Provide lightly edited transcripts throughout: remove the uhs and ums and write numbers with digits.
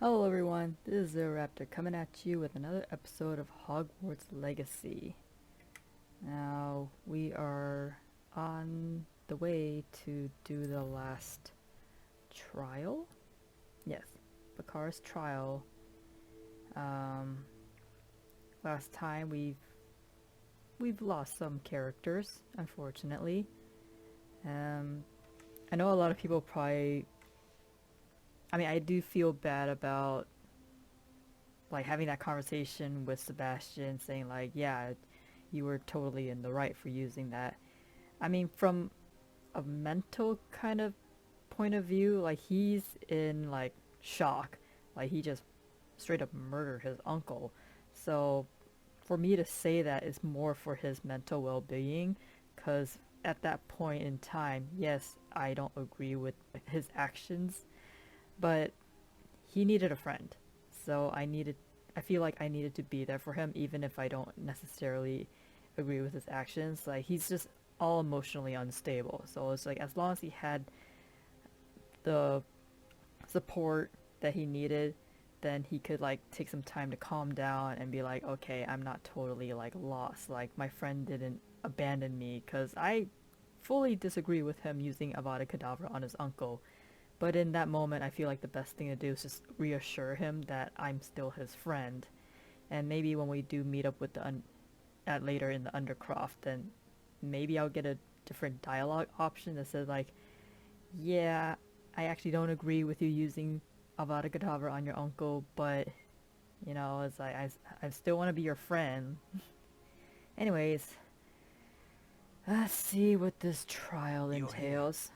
Hello everyone, this is Raptor coming at you with another episode of Hogwarts Legacy. Now, we are on the way to do the last trial? Yes, Bakar's trial. Um, Last time we've lost some characters, unfortunately. Um, I know a lot of people probably I do feel bad about like having that conversation with Sebastian saying like, yeah, you were totally in the right for using that. I mean, from a mental kind of point of view, like he's in like shock. Like he just straight up murdered his uncle. So for me to say that is more for his mental well-being cuz at that point in time, yes, I don't agree with his actions, but he needed a friend. So I feel like I needed to be there for him even if I don't necessarily agree with his actions. Like he's just all emotionally unstable. So it's like as long as he had the support that he needed, then he could like take some time to calm down and be like, okay, I'm not totally like lost. Like my friend didn't abandon me because I fully disagree with him using Avada Kedavra on his uncle. But in that moment, I feel like the best thing to do is just reassure him that I'm still his friend. And maybe when we do meet up with at later in the Undercroft, then maybe I'll get a different dialogue option that says like, yeah, I actually don't agree with you using Avada Kedavra on your uncle, but it's like I still want to be your friend. Anyways, let's see what this trial You're here. entails.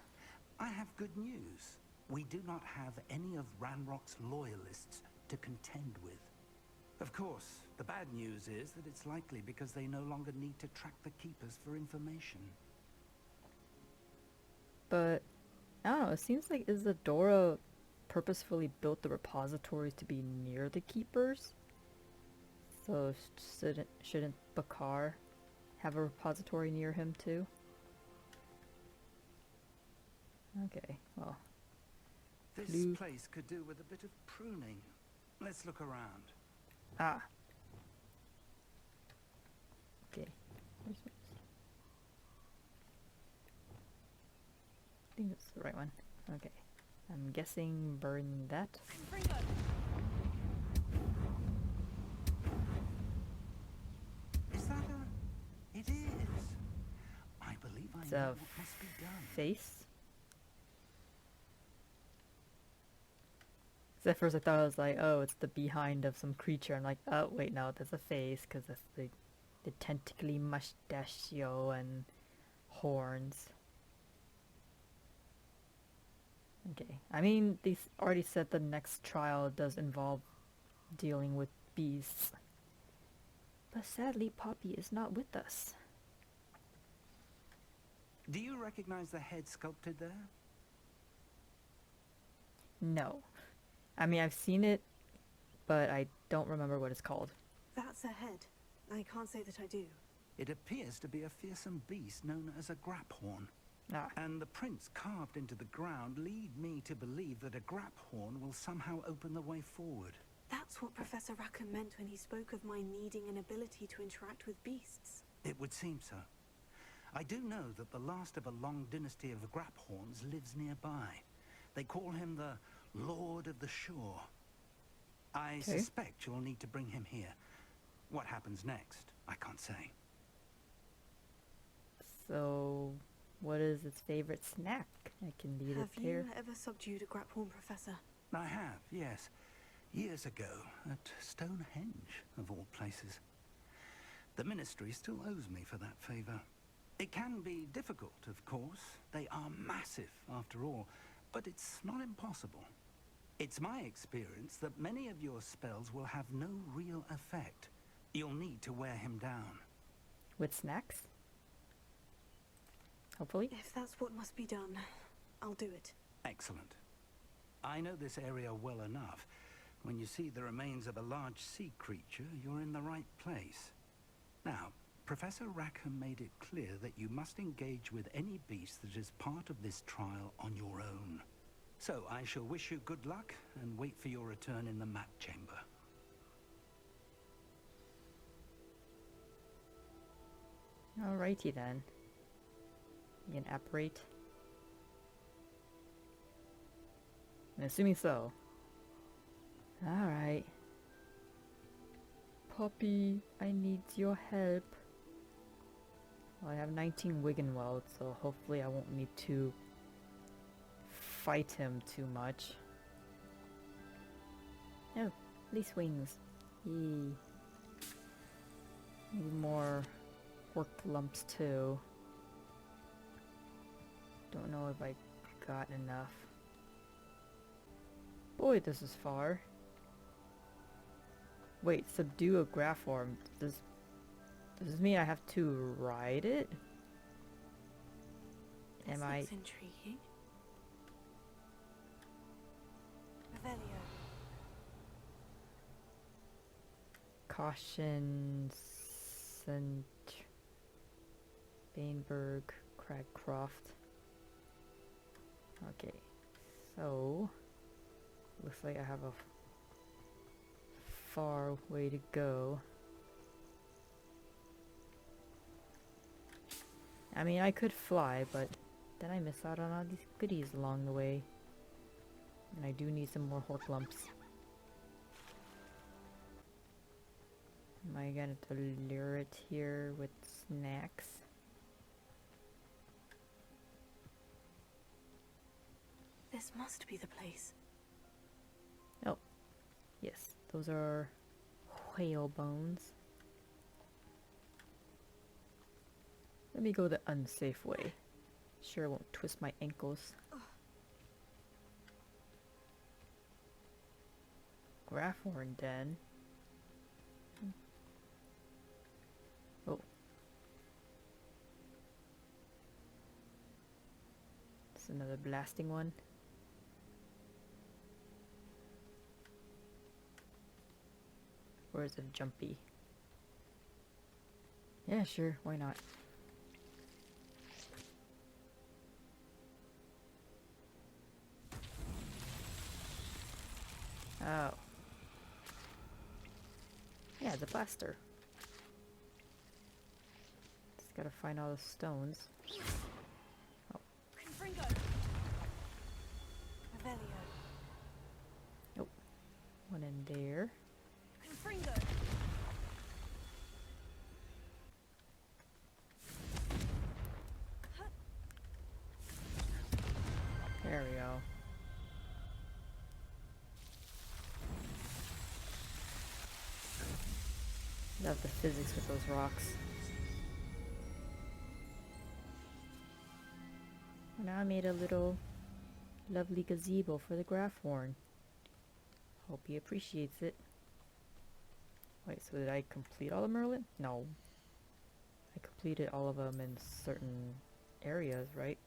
I have good news. We do not have any of Ranrock's loyalists to contend with. Of course, the bad news is that it's likely because they no longer need to track the Keepers for information. But I don't know, it seems like Isadora purposefully built the repositories to be near the keepers. So shouldn't Bakar have a repository near him too? Okay, well. This place could do with a bit of pruning. Let's look around. Ah. Okay. I think that's the right one. Okay. I'm guessing burn that. Is that a... It is. I believe I It's know a what must be done. face. So at first I thought it was like, oh, it's the behind of some creature. I'm like, oh, wait, no, that's a face, because that's the tentacly mustachio and horns. Okay. I mean, they already said the next trial does involve dealing with beasts. But sadly, Poppy is not with us. Do you recognize the head sculpted there? No. I mean, I've seen it, but I don't remember what it's called. That's a head. I can't say that I do. It appears to be a fearsome beast known as a graphorn. Ah. And the prints carved into the ground lead me to believe that a graphorn will somehow open the way forward. That's what Professor Rackham meant when he spoke of my needing an ability to interact with beasts. It would seem so. I do know that the last of a long dynasty of graphorns lives nearby. They call him the Lord of the Shore. I suspect you'll need to bring him here. What happens next, I can't say. So, what is its favorite snack? I can lead it there. Have you ever subdued a graphorn, Professor? I have, yes. Years ago, at Stonehenge, of all places. The Ministry still owes me for that favor. It can be difficult, of course. They are massive, after all, but it's not impossible. It's my experience that many of your spells will have no real effect. You'll need to wear him down. With snacks? Hopefully. If that's what must be done, I'll do it. Excellent. I know this area well enough. When you see the remains of a large sea creature, you're in the right place. Now, Professor Rackham made it clear that you must engage with any beast that is part of this trial on your own. So I shall wish you good luck and wait for your return in the map chamber. Alrighty then. You can apparate. I'm assuming so. Alright. Poppy, I need your help. Well, I have 19 Wiggenweld, so hopefully I won't need to fight him too much. Oh, least wings. Yee. Need more work lumps too. Don't know if I got enough. Boy, this is far. Wait, subdue a Grapform. Does this mean I have to ride it? This looks intriguing. Revelio. Caution, St. Bainberg, Cragcroft. Okay, so looks like I have a far way to go. I mean, I could fly, but then I miss out on all these goodies along the way. And I do need some more Hork lumps. Am I gonna lure it here with snacks? This must be the place. Oh, yes, those are whale bones. Let me go the unsafe way. Sure, I won't twist my ankles. Grapphorn den. Oh. It's another blasting one. Or is it jumpy? Yeah, sure, why not? Oh. Yeah, the blaster. Just gotta find all the stones. Oh. Confringo. Revelio. Nope. One in there. Confringo. There we go. Love the physics with those rocks. Now I made a little lovely gazebo for the Grapphorn. Hope he appreciates it. Wait, so did I complete all of Merlin? No. I completed all of them in certain areas, right?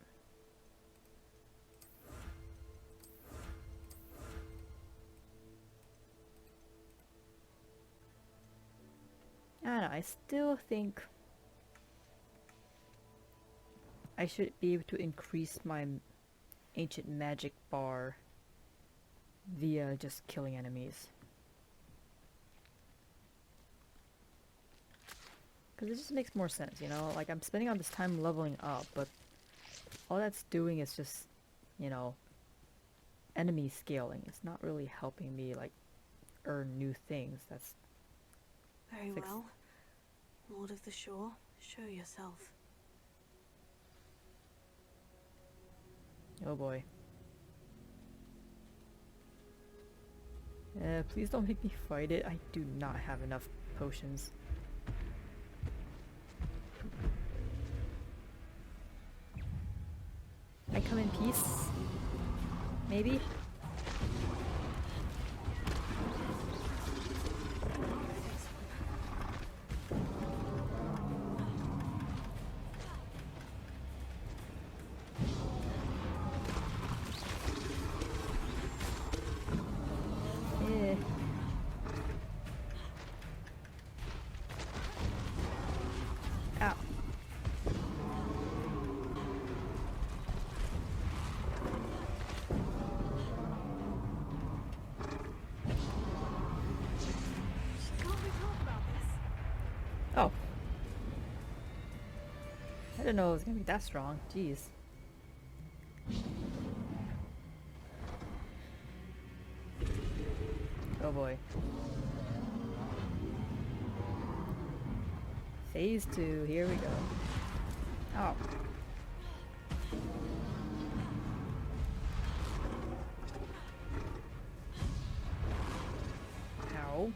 I don't know, I still think I should be able to increase my ancient magic bar via just killing enemies. Because it just makes more sense, you know? Like, I'm spending all this time leveling up, but all that's doing is just, you know, enemy scaling. It's not really helping me, like, earn new things. That's Very well. Lord of the Shore, show yourself. Oh boy. Please don't make me fight it. I do not have enough potions. I come in peace? Maybe? Ow. I didn't know it was gonna be that strong. Jeez. Oh boy. Phase 2, here we go. Oh. Ow.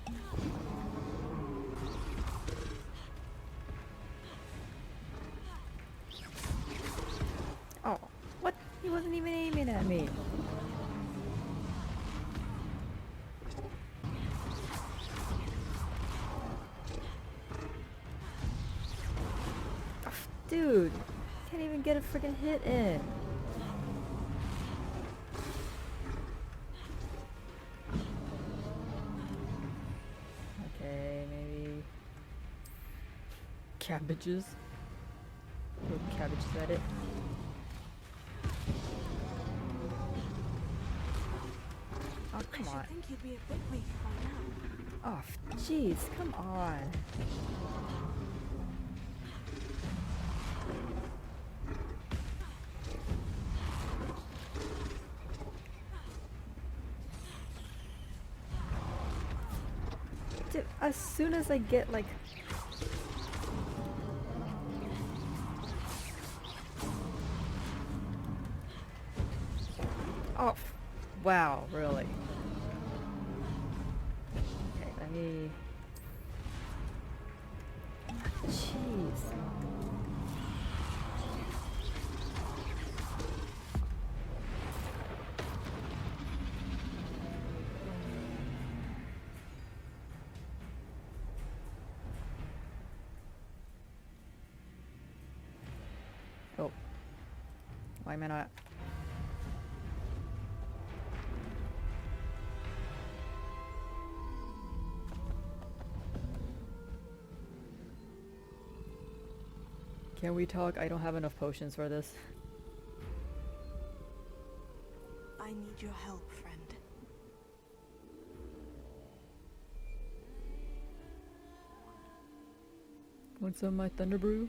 Oh, what? He wasn't even aiming at me. Dude, can't even get a freaking hit in. Okay, maybe cabbages. Throw cabbages at it. Oh, come I on. should think you'd be a bit weak by now. Oh, jeez, come on. Dude, as soon as I get like... Oh, wow, really? Okay, let me... Jeez. Oh. Why am I not... Can we talk? I don't have enough potions for this. I need your help, friend. Want some of my thunder brew?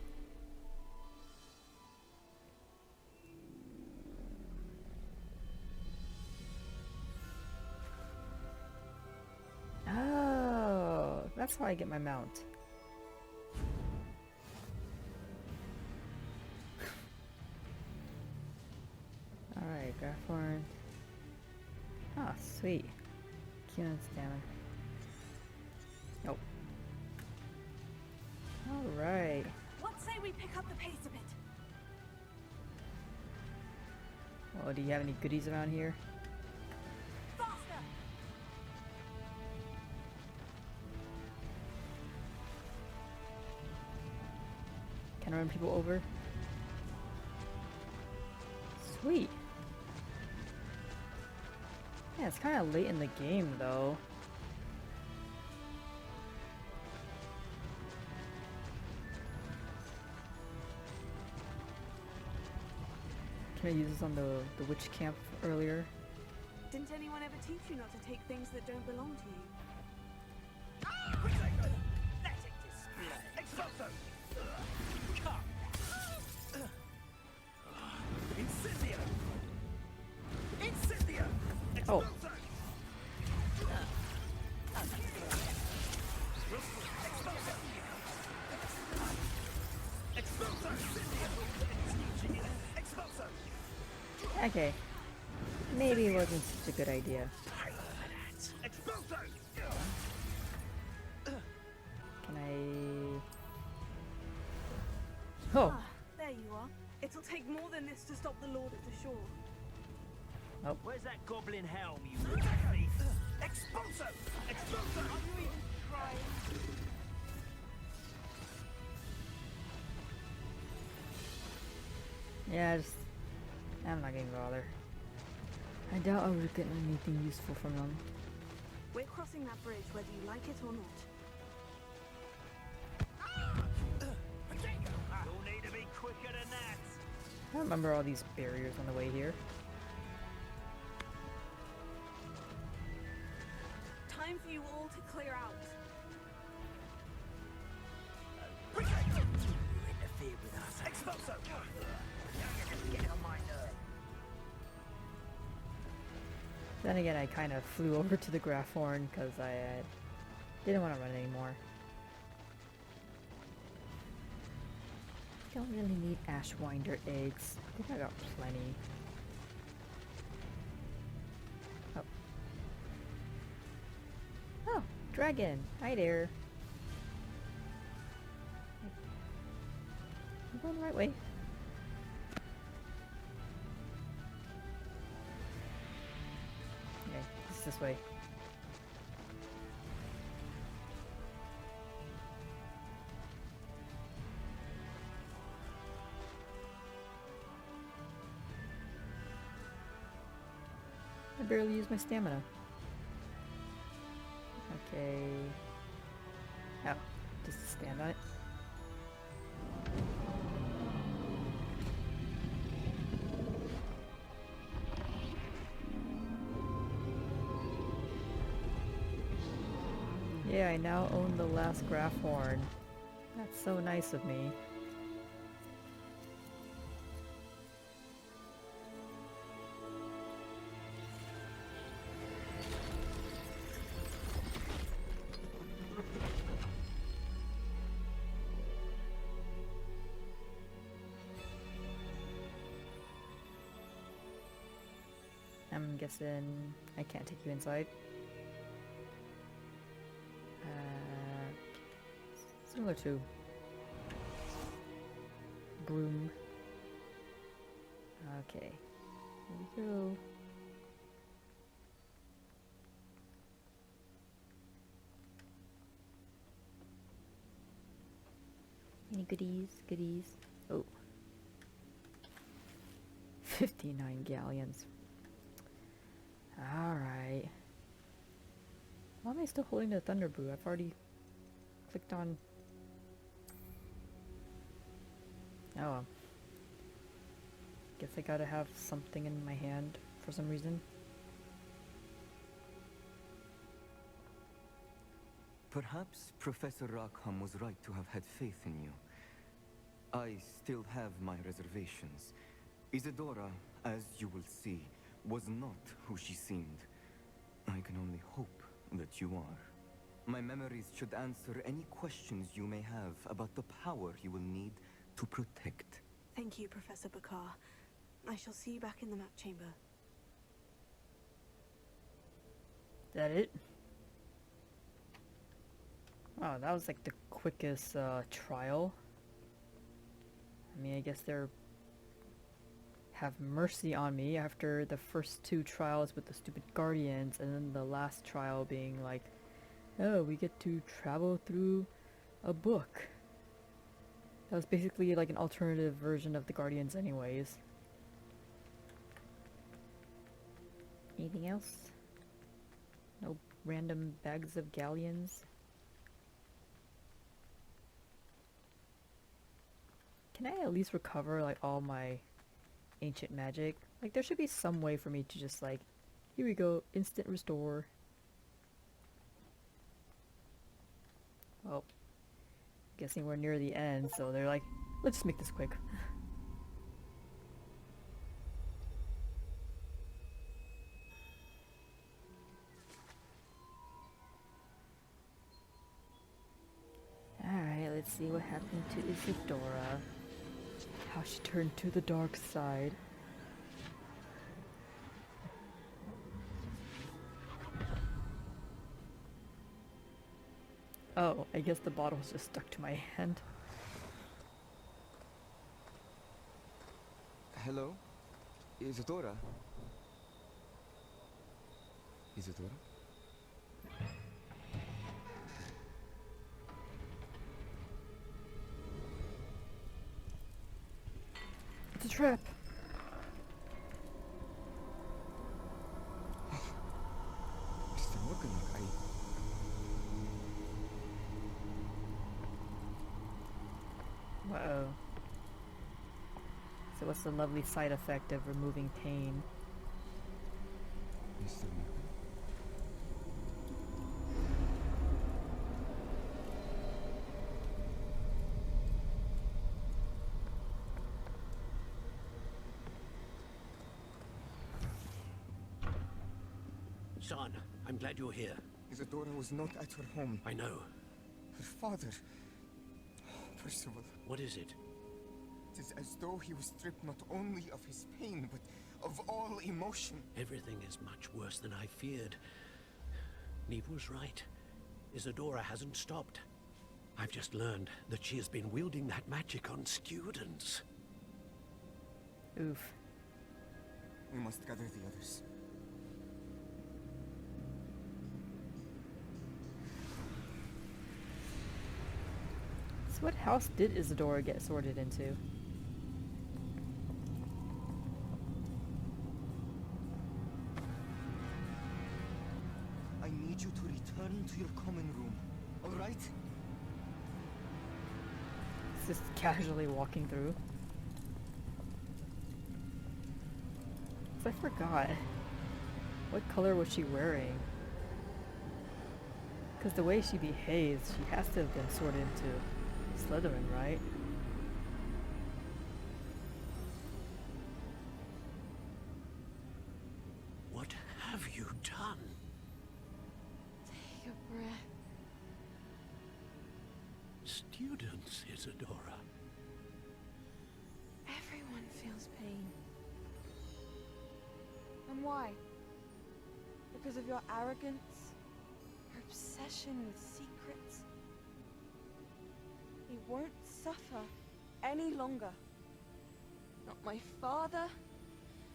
Oh, that's how I get my mount. Alright, Grafhorn. Ah, sweet. Keenan stamina. Nope. Alright. What say we pick up the pace a bit? Oh, do you have any goodies around here? Faster! Can I run people over? Sweet. Yeah, it's kind of late in the game, though. Can I use this on the witch camp earlier? Didn't anyone ever teach you not to take things that don't belong to you? Oh. Okay. Maybe it wasn't such a good idea. Can I... Oh! Ah, there you are. It'll take more than this to stop the Lord of the Shore. Oh. Where's that goblin helm, you thief? Expulso! Expulso! Are you even trying? Yeah, I'm not gonna bother. I doubt I would get anything useful from them. We're crossing that bridge whether you like it or not. You'll need to be quicker than that. I remember all these barriers on the way here. Time for you all to clear out. You interfere with us. Expulso! Then again, I kind of flew over to the Grafhorn because I didn't want to run anymore. Don't really need Ashwinder eggs. I think I got plenty. Oh. Oh, dragon! Hi there! I'm going the right way. Okay, it's this way. I barely use my stamina. Okay. Oh, just stand on it. Yeah, I now own the last Grafhorn. That's so nice of me. I'm guessing I can't take you inside. Similar to broom. Okay, here we go. Any goodies? Goodies? Oh. 59 galleons. Alright. Why am I still holding the Thunder Brew? I've already clicked on... Oh well. Guess I gotta have something in my hand for some reason. Perhaps Professor Rackham was right to have had faith in you. I still have my reservations. Isadora, as you will see, was not who she seemed. I can only hope that you are. My memories should answer any questions you may have about the power you will need to protect. Thank you, Professor Bakar. I shall see you back in the map chamber. Is that it? Wow, that was like the quickest trial. I mean, I guess they're have mercy on me after the first two trials with the stupid guardians, and then the last trial being like, oh, we get to travel through a book. That was basically like an alternative version of the guardians anyways. Anything else? No random bags of galleons? Can I at least recover like all my ancient magic? Like there should be some way for me to just like, here we go, instant restore. Well, guessing we're near the end, so they're like, let's just make this quick. Alright, let's see what happened to Isadora. How she turned to the dark side. Oh, I guess the bottle was just stuck to my hand. Hello? Isadora? Isadora? It's a trap! It's still looking like Uh-oh. So what's the lovely side effect of removing pain? Mr. Malcolm? Son, I'm glad you're here. Isadora was not at her home. I know. Her father... Percival. What is it? It is as though he was stripped not only of his pain, but of all emotion. Everything is much worse than I feared. Neve was right. Isadora hasn't stopped. I've just learned that she has been wielding that magic on students. Oof. We must gather the others. So what house did Isadora get sorted into? I need you to return to your common room, all right? Just casually walking through. I forgot. What color was she wearing? Because the way she behaves, she has to have been sorted into Slytherin, right? What have you done? Take a breath. Students, Isadora. Everyone feels pain. And why? Because of your arrogance? Your obsession with secrets? He won't suffer any longer. Not my father,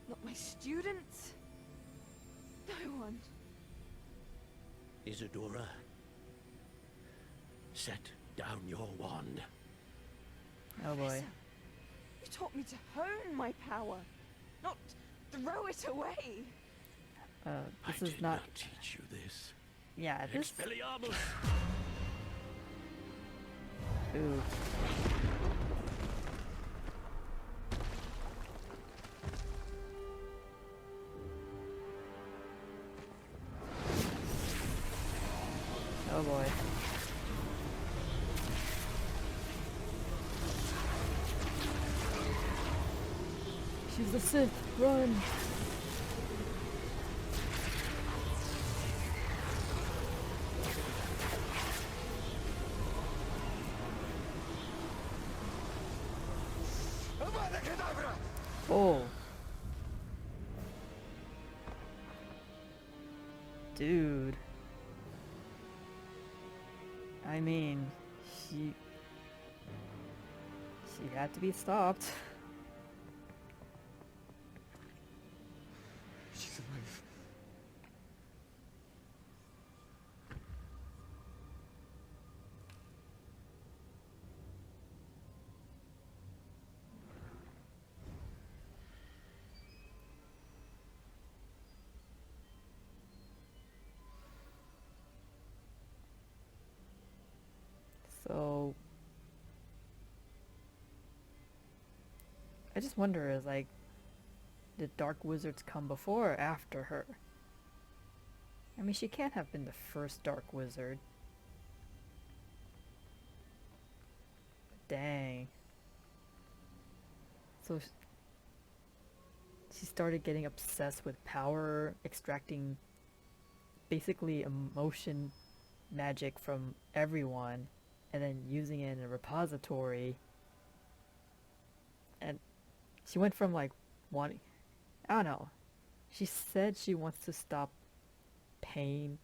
not my students, no one. Isadora, set down your wand. Oh boy. Professor, you taught me to hone my power, not throw it away. This I is did not... teach you this. Yeah, this... Expelliarmus! Ooh. Oh boy. She's a Sith! Run! Oh. Dude. I mean, she had to be stopped. She's alive. So I just wonder, is like, did dark wizards come before or after her? I mean, she can't have been the first dark wizard. Dang. So she started getting obsessed with power, extracting basically emotion magic from everyone, and then using it in a repository. And she went from like wanting, I don't know, she said she wants to stop pain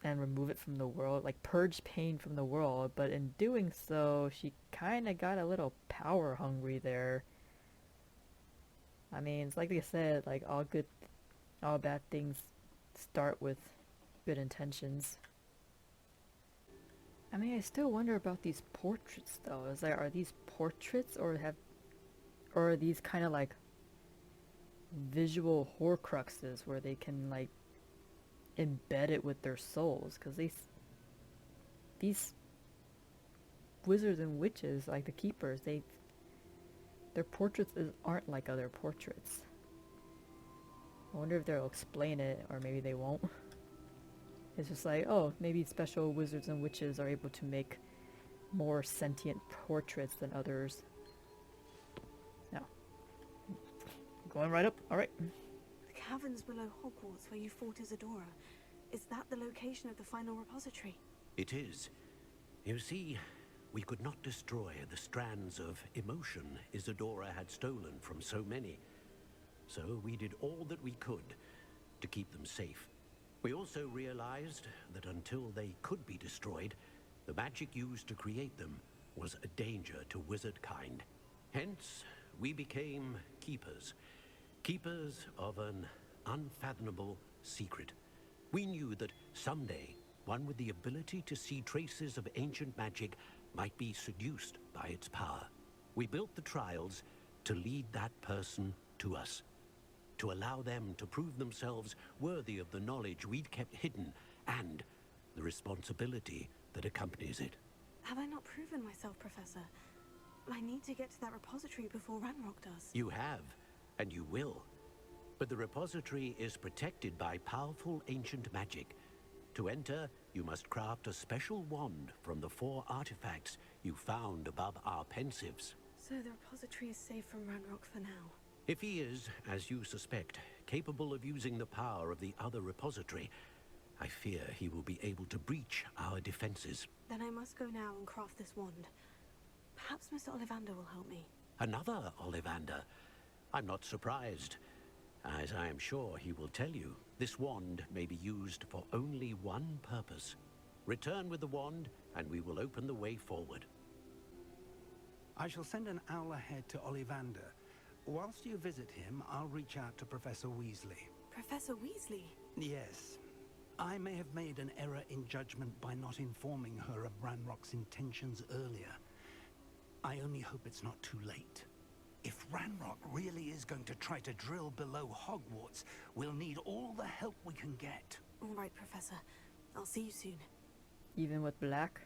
and remove it from the world, like purge pain from the world, but in doing so she kind of got a little power hungry there. I mean, it's like they said, like all bad things start with good intentions. I mean, I still wonder about these portraits though. Is there, are these portraits, or are these kind of like visual horcruxes where they can like embed it with their souls? Because these wizards and witches, like the keepers, their portraits aren't like other portraits. I wonder if they'll explain it, or maybe they won't. It's just like, oh, maybe special wizards and witches are able to make more sentient portraits than others. No. Going right up. Alright. The caverns below Hogwarts where you fought Isadora. Is that the location of the final repository? It is. You see, we could not destroy the strands of emotion Isadora had stolen from so many. So we did all that we could to keep them safe. We also realized that until they could be destroyed, the magic used to create them was a danger to wizard kind. Hence, we became keepers. Keepers of an unfathomable secret. We knew that someday, one with the ability to see traces of ancient magic might be seduced by its power. We built the trials to lead that person to us, to allow them to prove themselves worthy of the knowledge we'd kept hidden and the responsibility that accompanies it. Have I not proven myself, Professor? I need to get to that repository before Ranrock does. You have, and you will. But the repository is protected by powerful ancient magic. To enter, you must craft a special wand from the 4 artifacts you found above our pensives. So the repository is safe from Ranrock for now. If he is, as you suspect, capable of using the power of the other repository, I fear he will be able to breach our defenses. Then I must go now and craft this wand. Perhaps Mr. Ollivander will help me. Another Ollivander? I'm not surprised. As I am sure he will tell you, this wand may be used for only one purpose. Return with the wand, and we will open the way forward. I shall send an owl ahead to Ollivander. Whilst you visit him, I'll reach out to Professor Weasley. Professor Weasley? Yes. I may have made an error in judgment by not informing her of Ranrock's intentions earlier. I only hope it's not too late. If Ranrock really is going to try to drill below Hogwarts, we'll need all the help we can get. All right, Professor. I'll see you soon. Even with black?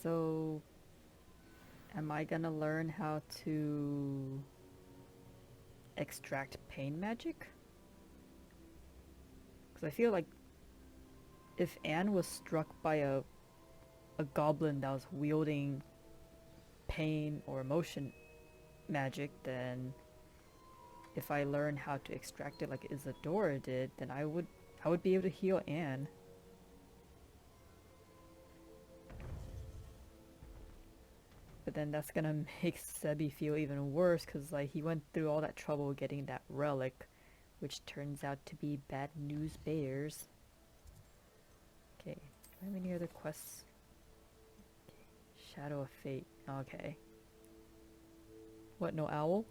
So, am I gonna learn how to extract pain magic? Because I feel like if Anne was struck by a goblin that was wielding pain or emotion magic, then if I learn how to extract it like Isadora did, then I would be able to heal Anne. But then that's gonna make Sebi feel even worse, because like he went through all that trouble getting that relic, which turns out to be bad news bears. Okay, do I have any other quests? Okay. Shadow of Fate. Okay. What, no owl?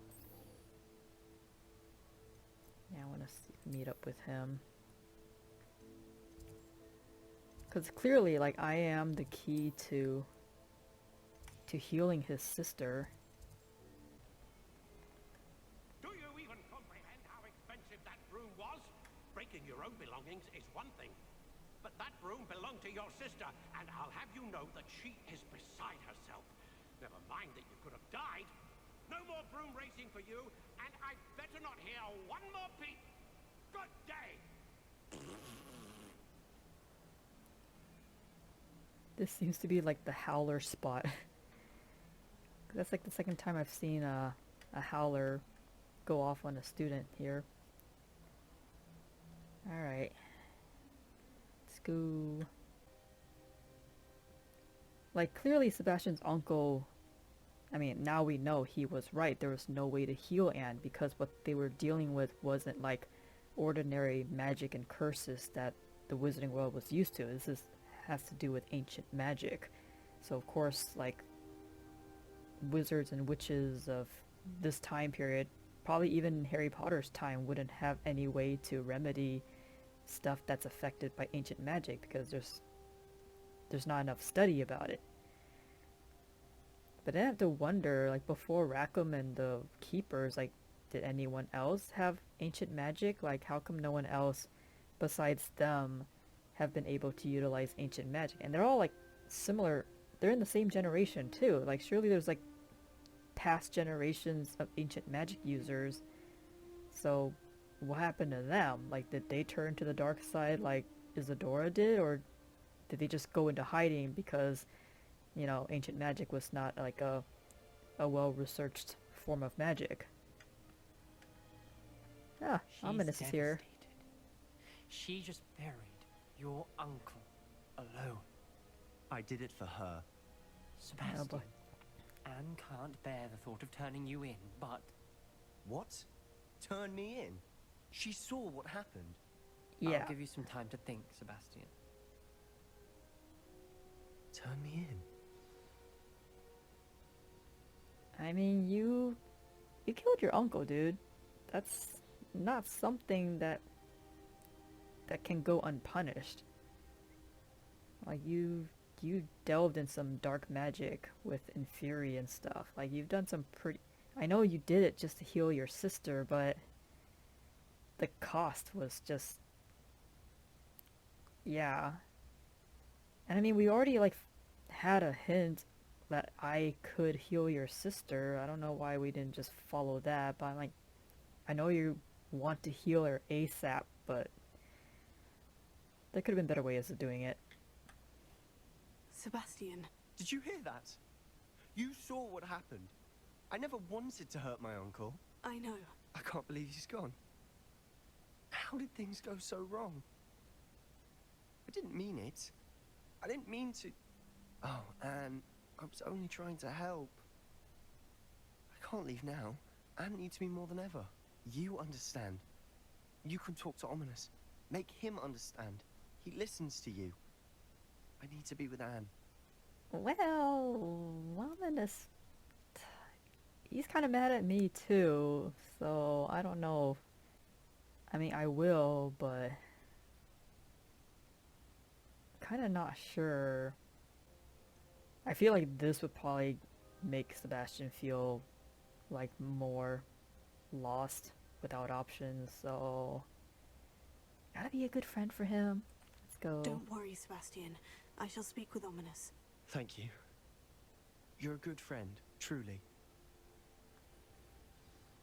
Yeah, I want to meet up with him. Because clearly, like, I am the key to healing his sister. Do you even comprehend how expensive that broom was? Breaking your own belongings is one thing, but that broom belonged to your sister, and I'll have you know that she is beside herself. Never mind that you could have died. No more broom racing for you, and I'd better not hear one more peep. Good day. This seems to be like the Howler spot. That's like the second time I've seen a Howler go off on a student here. Alright. Let's go. Like, clearly Sebastian's uncle, I mean, now we know he was right. There was no way to heal Anne because what they were dealing with wasn't like ordinary magic and curses that the wizarding world was used to. Has to do with ancient magic. So of course, like, wizards and witches of this time period, probably even Harry Potter's time, wouldn't have any way to remedy stuff that's affected by ancient magic because there's not enough study about it. But I have to wonder, like, before Rackham and the Keepers, like, did anyone else have ancient magic? Like, how come no one else besides them have been able to utilize ancient magic? And they're all, like, similar. They're in the same generation, too. Like, surely there's, like, past generations of ancient magic users. So, what happened to them? Like, did they turn to the dark side like Isadora did? Or did they just go into hiding because, you know, ancient magic was not, like, a a well-researched form of magic. Ah, She's Ominous is here. devastated. She just buried your uncle alone. I did it for her. Sebastian, boy. Anne can't bear the thought of turning you in, but What? Turn me in? She saw what happened. Yeah. I'll give you some time to think, Sebastian. Turn me in? I mean, you killed your uncle, dude. That's not something that can go unpunished. Like you delved in some dark magic with Inferi and stuff. Like you've done some pretty. I know you did it just to heal your sister, but the cost was just, yeah. And I mean, we already like had a hint that I could heal your sister. I don't know why we didn't just follow that, but I'm like, I know you want to heal her ASAP, but there could have been better ways of doing it. Sebastian, Did you hear that? You saw what happened. I never wanted to hurt my uncle. I know. I can't believe he's gone. How did things go so wrong? I didn't mean it. I didn't mean to... Oh, Anne, I was only trying to help. I can't leave now. Anne needs me more than ever. You understand. You can talk to Ominous. Make him understand. He listens to you. I need to be with Anne. Well, Ominous, he's kind of mad at me too, so I don't know. I mean, I will, but kind of not sure. I feel like this would probably make Sebastian feel like more lost without options, so gotta be a good friend for him. Let's go. Don't worry, Sebastian. I shall speak with Ominous. Thank you. You're a good friend, truly.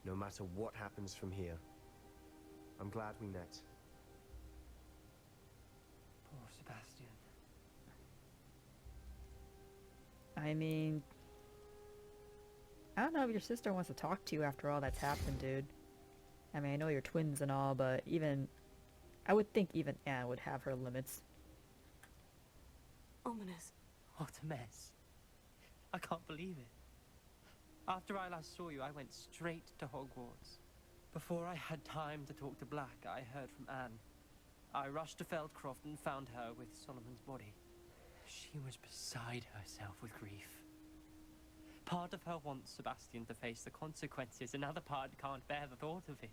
No matter what happens from here, I'm glad we met. poor Sebastian. I mean, I don't know if your sister wants to talk to you after all that's happened, dude. I mean, I know you're twins and all, but I would think even Anne would have her limits. Ominous, What a mess. I can't believe it. After I last saw you, I went straight to Hogwarts. Before I had time to talk to Black, I heard from Anne. I rushed to Feldcroft and found her with Solomon's body. She was beside herself with grief. Part of her wants Sebastian to face the consequences, another part can't bear the thought of it.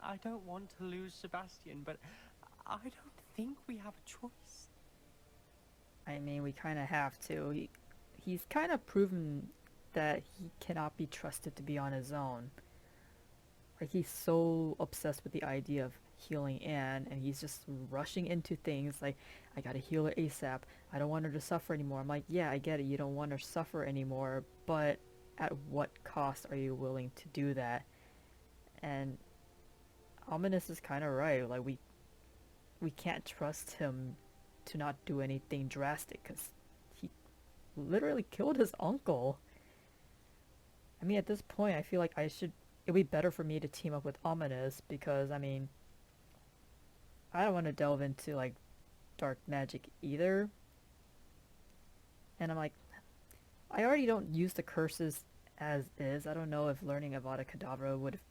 I don't want to lose Sebastian, but I don't think we have a choice. I mean, we kind of have to. He's kind of proven that he cannot be trusted to be on his own. Like, he's so obsessed with the idea of healing Anne, and he's just rushing into things like, I gotta heal her ASAP. I don't want her to suffer anymore. I'm like, yeah, I get it. You don't want her to suffer anymore, but at what cost are you willing to do that? And Ominous is kind of right. Like, we can't trust him to not do anything drastic, because he literally killed his uncle. I mean, at this point, I feel like it'd be better for me to team up with Ominous, because, I mean, I don't want to delve into, like, dark magic either. And I'm like, I already don't use the curses as is. I don't know if learning Avada Kedavra would have...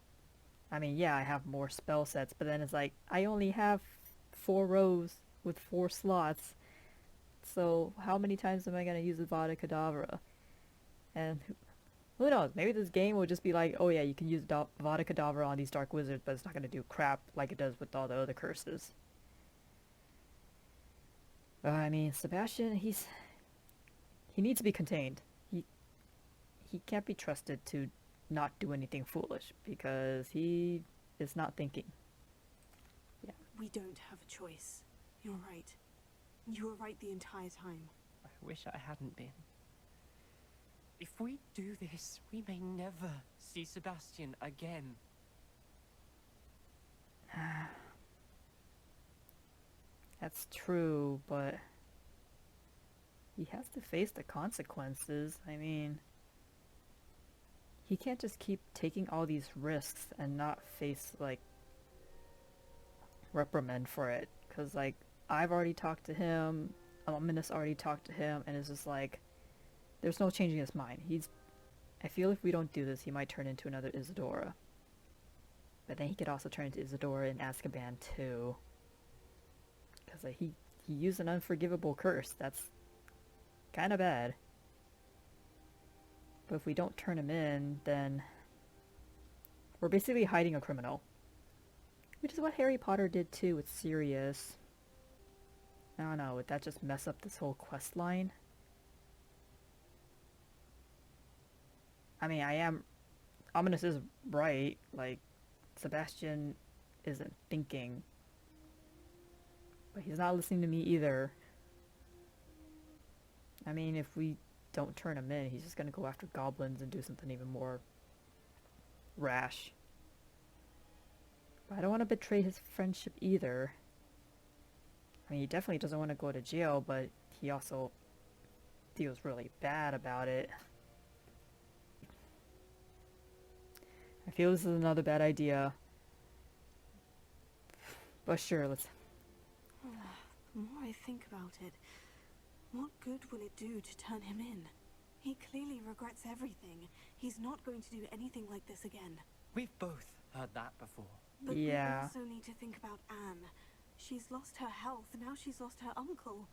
I mean, yeah, I have more spell sets, but then it's like, I only have 4 rows with 4 slots. So how many times am I going to use Avada Kedavra? And who knows? Maybe this game will just be like, oh yeah, you can use Avada Kedavra on these dark wizards, but it's not going to do crap like it does with all the other curses. I mean, Sebastian, he needs to be contained. He can't be trusted to not do anything foolish, because he is not thinking. Yeah. we don't have a choice. You're right. You were right the entire time. I wish I hadn't been. If we do this, we may never see Sebastian again. That's true, but he has to face the consequences. I mean, he can't just keep taking all these risks and not face, like, reprimand for it. Because, like, I've already talked to him, Ominous already talked to him, and it's just like, there's no changing his mind. I feel if we don't do this, he might turn into another Isadora. But then he could also turn into Isadora in Azkaban too. Because like, he used an unforgivable curse. That's kind of bad. But if we don't turn him in, then we're basically hiding a criminal. Which is what Harry Potter did too with Sirius. I don't know, would that just mess up this whole quest line? I mean, Ominous is right, like, Sebastian isn't thinking. But he's not listening to me either. I mean, if we don't turn him in, he's just gonna go after goblins and do something even more rash. But I don't want to betray his friendship either. I mean, he definitely doesn't want to go to jail, but he also feels really bad about it. I feel this is another bad idea. But sure, let's... The more I think about it, what good will it do to turn him in? He clearly regrets everything. He's not going to do anything like this again. We've both heard that before. But yeah. we also need to think about Anne. She's lost her health, now she's lost her uncle.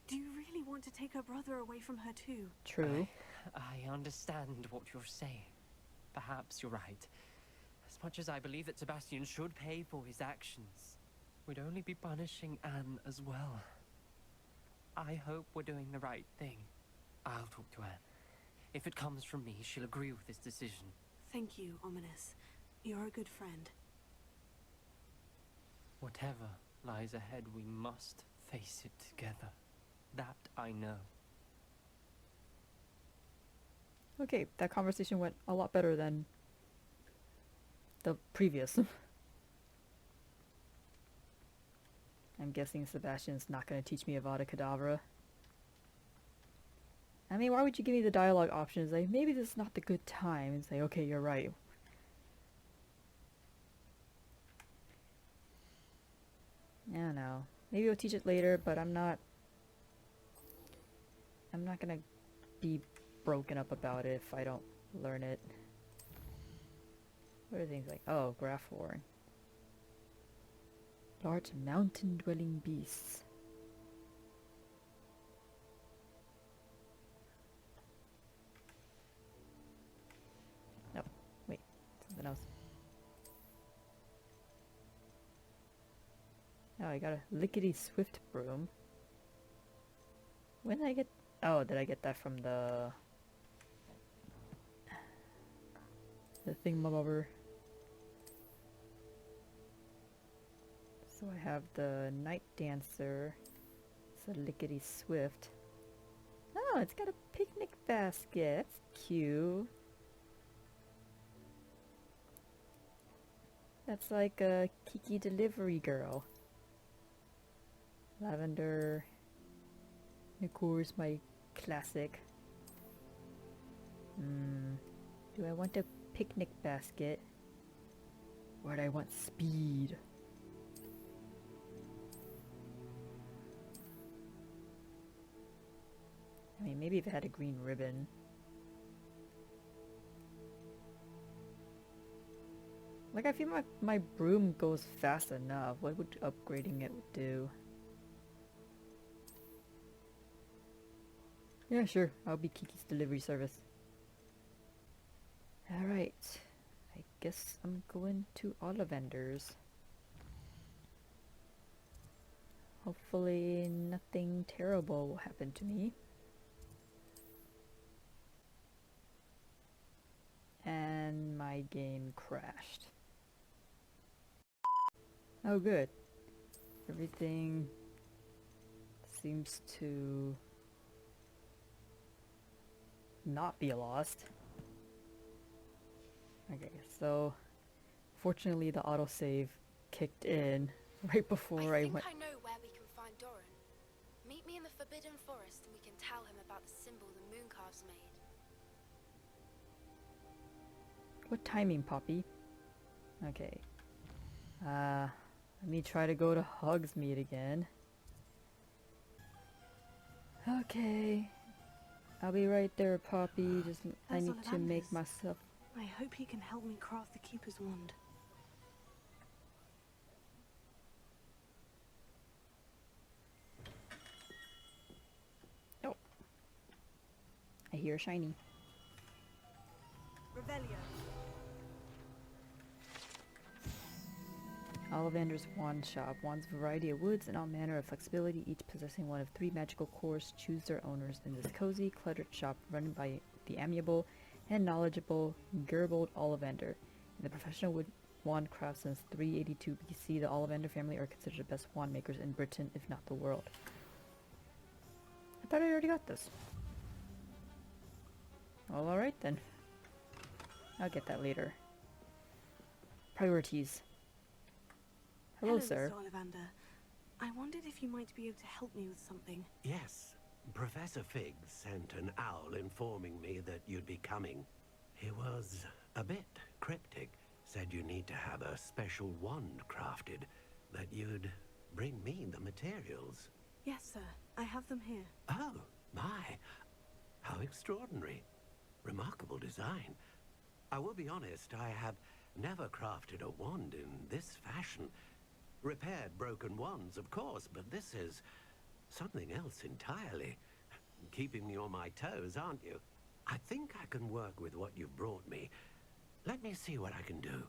Do you really want to take her brother away from her too? True. I understand what you're saying. Perhaps you're right. As much as I believe that Sebastian should pay for his actions, we'd only be punishing Anne as well. I hope we're doing the right thing. I'll talk to Anne. If it comes from me, she'll agree with this decision. Thank you, Ominous. You're a good friend. Whatever lies ahead, we must face it together. That I know. Okay, that conversation went a lot better than the previous. I'm guessing Sebastian's not going to teach me Avada Kedavra. I mean, why would you give me the dialogue options? Like, maybe this is not the good time. And say, okay, you're right. I don't know. Maybe we'll teach it later, but I'm not gonna be broken up about it if I don't learn it. What are things like? Oh, Graphorn. Large mountain-dwelling beasts. No, wait, something else. Oh, I got a lickety-swift broom. When did I get... Oh, did I get that from the thingamabobber? So I have the Night Dancer. It's a lickety-swift. Oh, it's got a picnic basket. That's cute. That's like a Kiki delivery girl. Lavender. Of course, my classic. Do I want a picnic basket? Or do I want speed? I mean, maybe if it had a green ribbon. Like, I feel like my broom goes fast enough. What would upgrading it do? Yeah, sure. I'll be Kiki's delivery service. Alright. I guess I'm going to Ollivander's. Hopefully nothing terrible will happen to me. And my game crashed. Oh good. Everything seems to not be lost. Okay, so fortunately the autosave kicked in right before I went. I know where we can find Doran. Meet me in the Forbidden Forest and we can tell him about the symbol the Mooncarves made. What timing, Poppy? Okay. Let me try to go to Hogsmeade again. Okay. I'll be right there, Poppy. Just I There's need to make Ollivanders. myself... I hope he can help me craft the Keeper's wand. Oh. I hear a shiny. Revelio. Ollivander's Wand Shop. Wands variety of woods and all manner of flexibility, each possessing one of 3 magical cores. Choose their owners in this cozy, cluttered shop run by the amiable and knowledgeable Gerbold Ollivander. In the professional wood wand craft since 382 BC, the Ollivander family are considered the best wand makers in Britain, if not the world. I thought I already got this. Well, alright then. I'll get that later. Priorities. Hello, sir. Mr. Ollivander. I wondered if you might be able to help me with something. Yes, Professor Fig sent an owl informing me that you'd be coming. He was a bit cryptic. Said you need to have a special wand crafted, that you'd bring me the materials. Yes, sir. I have them here. Oh, my. How extraordinary. Remarkable design. I will be honest, I have never crafted a wand in this fashion. Repaired broken wands, of course, but this is something else entirely. Keeping me on my toes, aren't you? I think I can work with what you've brought me. Let me see what I can do.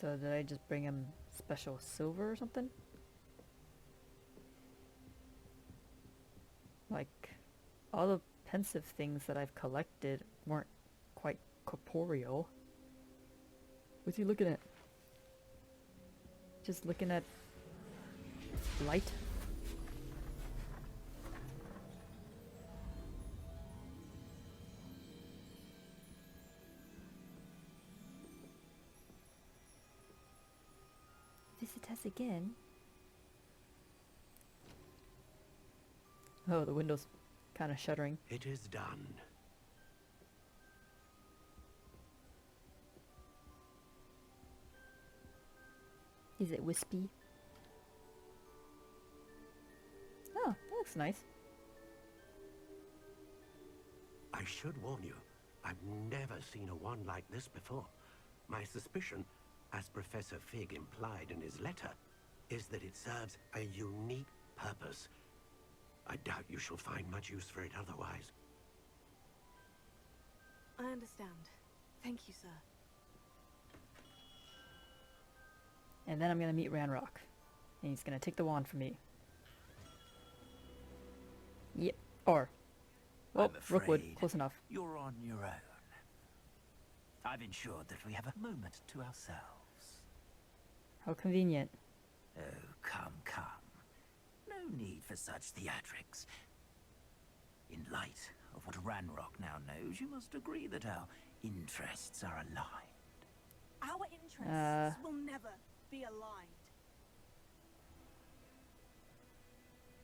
So did I just bring him special silver or something? Like, all the pensive things that I've collected weren't quite corporeal. What's he looking at? Just looking at light? Visit us again. Oh, the window's kind of shuddering. It is done. Is it wispy? Oh, that looks nice. I should warn you, I've never seen a wand like this before. My suspicion, as Professor Fig implied in his letter, is that it serves a unique purpose. I doubt you shall find much use for it otherwise. I understand. Thank you, sir. And then I'm gonna meet Ranrock. And he's gonna take the wand from me. Yep. Or... well, Rookwood. Close enough. You're on your own. I've ensured that we have a moment to ourselves. How convenient. Oh, come, come. No need for such theatrics. In light of what Ranrock now knows, you must agree that our interests are aligned. Our interests will never be aligned.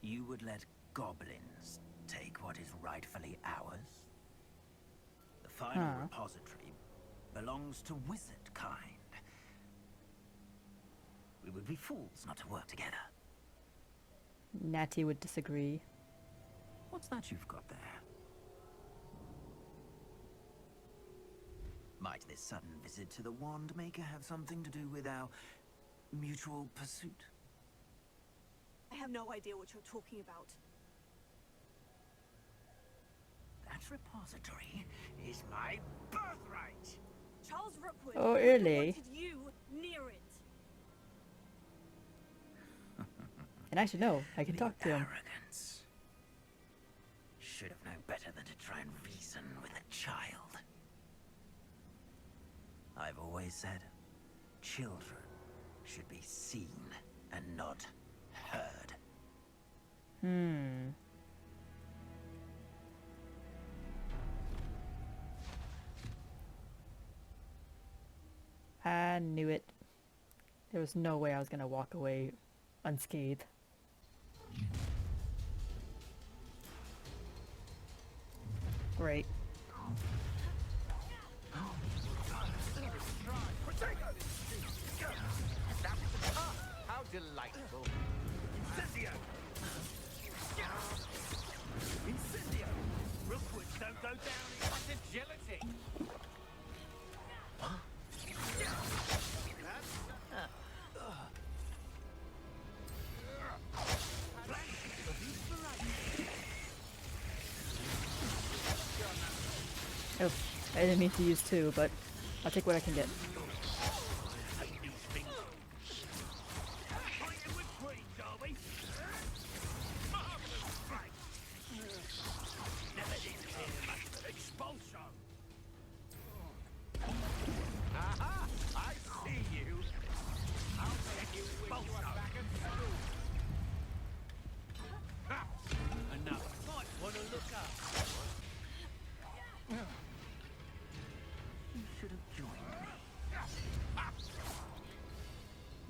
You would let goblins take what is rightfully ours? The final repository belongs to wizard kind. We would be fools not to work together. Natty would disagree. What's that you've got there? Might this sudden visit to the Wand Maker have something to do with our mutual pursuit? I have no idea what you're talking about. That repository is my birthright! Charles Rookwood Oh, really? wanted you near it. And I should know. I can talk to him. Arrogance. Should have known better than to try and reason with a child. I've always said, children should be seen and not heard. I knew it. There was no way I was gonna walk away unscathed. Great. delightful. Incendio! Incendio! Rookwoods don't go down in such agility. Oh, I didn't mean to use two, but I'll take what I can get.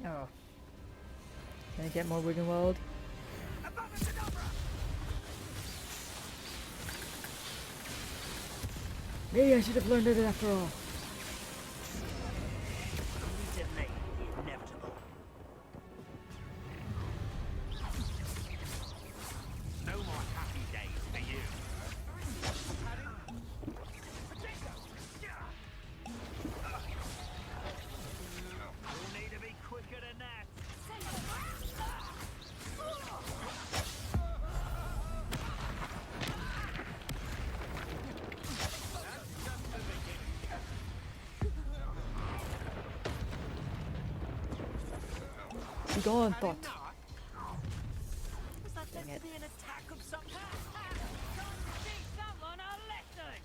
Oh. Can I get more Wiggenweld? Maybe I should have learned it after all. Inevitable. No more happy days for you. You'll need to be quicker than that. Be gone, thought. Was that Dang meant it. to be an attack of some kind? Time to teach someone a lesson!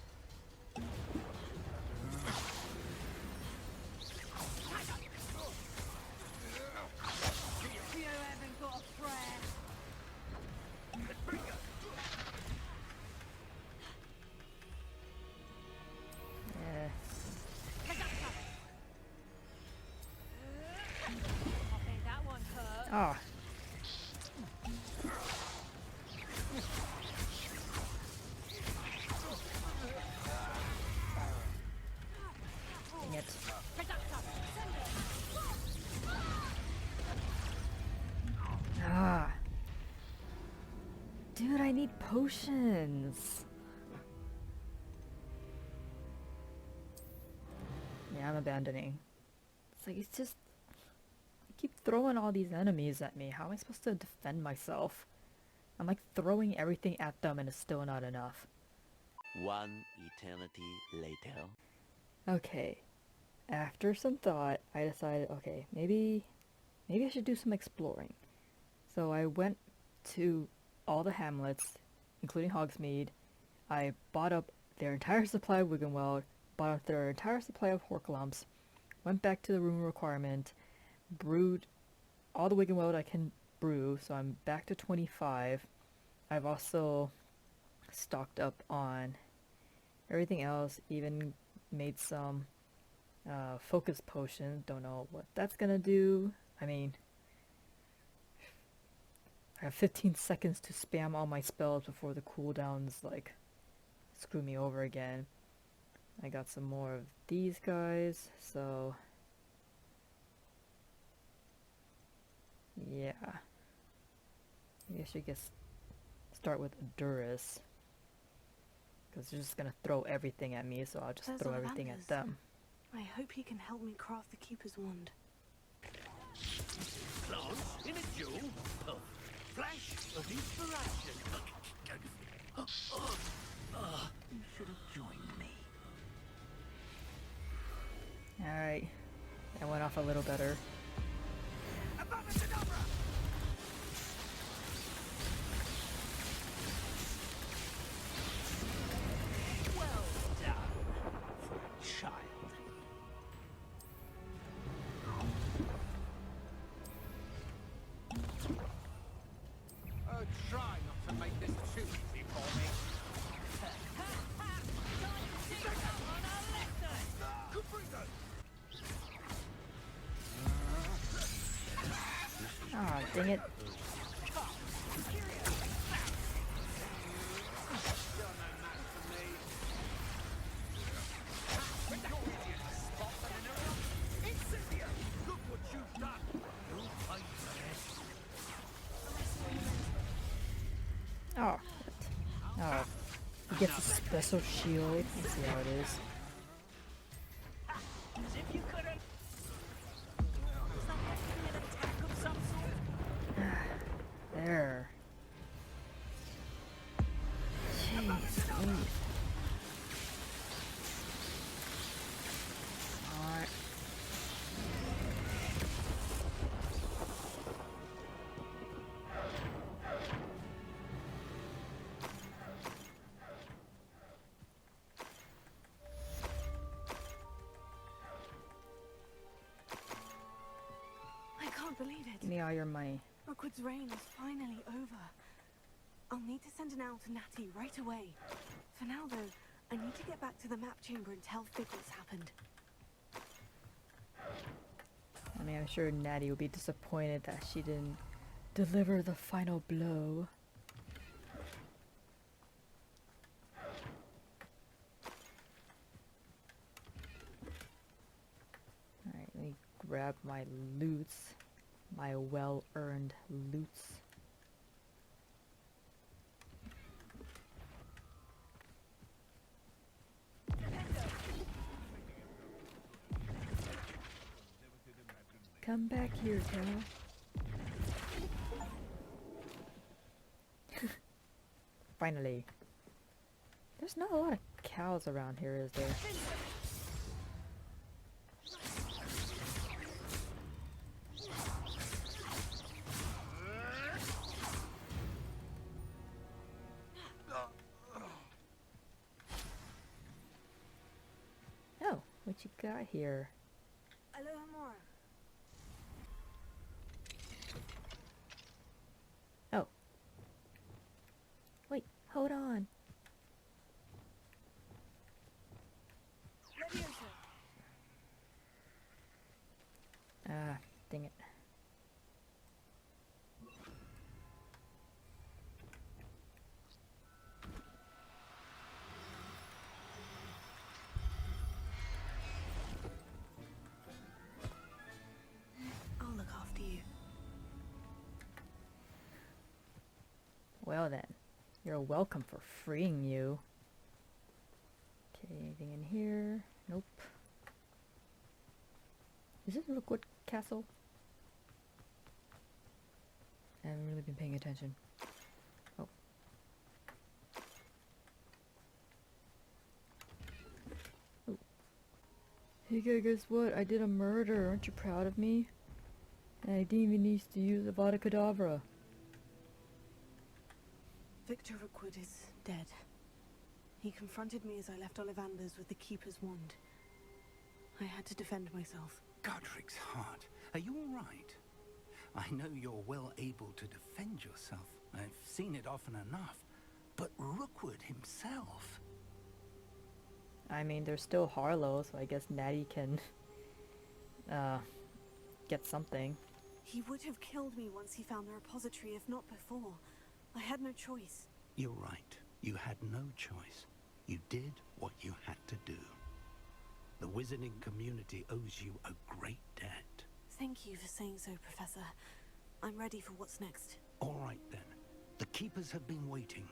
You haven't got a prayer. Let's bring her. Yeah. I think that one hurt. Ah. Dang it. Ah. Dude, I need potions. Yeah, I'm abandoning. It's like, it's just... I keep throwing all these enemies at me. How am I supposed to defend myself? I'm like throwing everything at them and it's still not enough. One eternity later. Okay. After some thought, I decided, okay, maybe I should do some exploring. So I went to all the hamlets, including Hogsmeade. I bought up their entire supply of Wiggenweld, bought up their entire supply of Horklumps, went back to the room requirement, brewed all the Wiggenweld I can brew, so I'm back to 25. I've also stocked up on everything else, even made some focus potion. Don't know what that's gonna do. I mean, I have 15 seconds to spam all my spells before the cooldowns like screw me over again. I got some more of these guys, so yeah. Maybe I should start with Aduris, because they're just gonna throw everything at me, so I'll just Those throw are everything at Vanders. them. I hope he can help me craft the Keeper's Wand. Lance in a duel. Oh, flash of inspiration. You should have joined me. Alright. That went off a little better. Well done for a child. Try not to make this too easy for me. Ah, dang it. Look what you've done. You'll pay for this. gets a special shield. Let's see how it is. As if you couldn't. There. Jeez. Alright. I can't believe it. Give me all your money. Rookwood's reign is finally over. I'll need to send an owl to Natty right away. For now, though, I need to get back to the map chamber and tell Fig what's happened. I mean, I'm sure Natty will be disappointed that she didn't deliver the final blow. Alright, let me grab my loots. My well-earned loots. Come back here, cow. Finally. There's not a lot of cows around here, is there? Oh, what you got here? Aloha. Oh. Wait, hold on. Ah, dang it. I'll look after you. Well then, you're welcome for freeing you. Okay, anything in here? Nope. Is this Rookwood Castle? I haven't really been paying attention. Oh. Ooh. Hey guys, guess what? I did a murder. Aren't you proud of me? And I didn't even need to use Avada Kedavra. Victor Rookwood is dead. He confronted me as I left Ollivanders with the Keeper's wand. I had to defend myself. Godric's heart. Are you all right? I know you're well able to defend yourself. I've seen it often enough. But Rookwood himself... I mean, there's still Harlow, so I guess Natty can get something. He would have killed me once he found the repository, if not before. I had no choice. You're right. You had no choice. You did what you had to do. The wizarding community owes you a great debt. Thank you for saying so, Professor. I'm ready for what's next. All right, then. The Keepers have been waiting.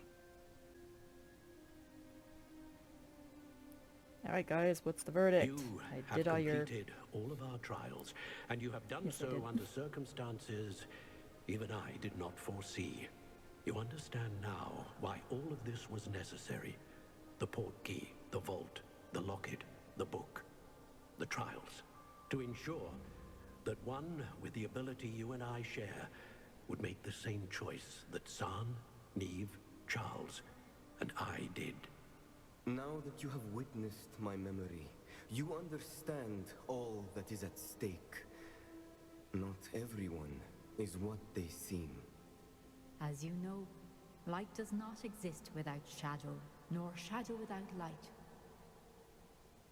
Alright guys, what's the verdict? You I have did all your... completed all of our trials, and you have done Yes, I so did. under circumstances even I did not foresee. You understand now why all of this was necessary. The portkey, the vault, the locket, the book, the trials. To ensure that one with the ability you and I share would make the same choice that San, Neve, Charles, and I did. Now that you have witnessed my memory, you understand all that is at stake. Not everyone is what they seem. As you know, light does not exist without shadow, nor shadow without light.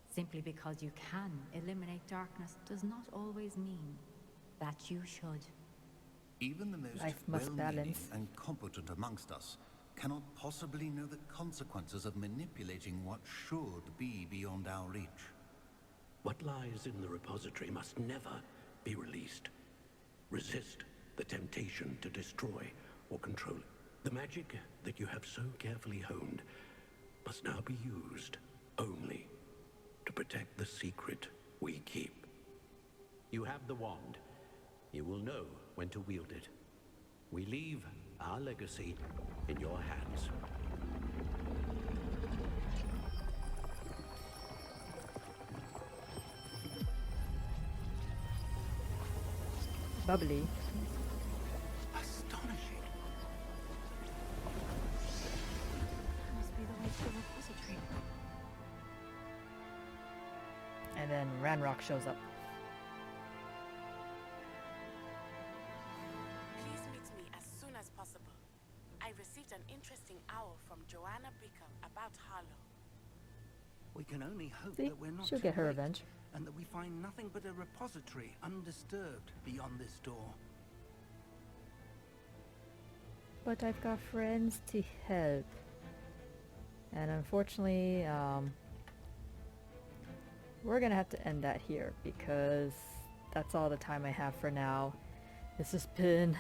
Simply because you can eliminate darkness does not always mean that you should. Even the most Life must well-meaning balance. and competent amongst us cannot possibly know the consequences of manipulating what should be beyond our reach. What lies in the repository must never be released. Resist the temptation to destroy or control it. The magic that you have so carefully honed must now be used only to protect the secret we keep. You have the wand. You will know when to wield it. We leave our legacy in your hands. Bubbly. Astonishing. Must be the way to the repository. And then Ranrock shows up. Please meet me as soon as possible. I received an interesting owl from Joanna Bricker about Harlow. We can only hope See, that we're not she'll too get her late, revenge. and that we find nothing but a repository undisturbed beyond this door. But I've got friends to help. And unfortunately, we're gonna have to end that here because that's all the time I have for now. This has been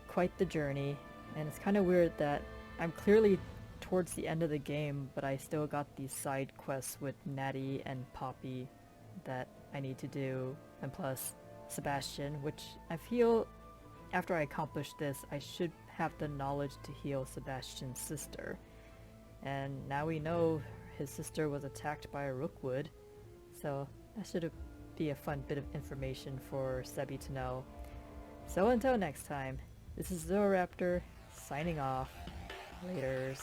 quite the journey, and it's kind of weird that I'm clearly towards the end of the game, but I still got these side quests with Natty and Poppy that I need to do, and plus Sebastian, which I feel after I accomplish this, I should have the knowledge to heal Sebastian's sister. And now we know his sister was attacked by a Rookwood, so that should be a fun bit of information for Sebi to know. So until next time, this is Zooraptor, signing off. Laters.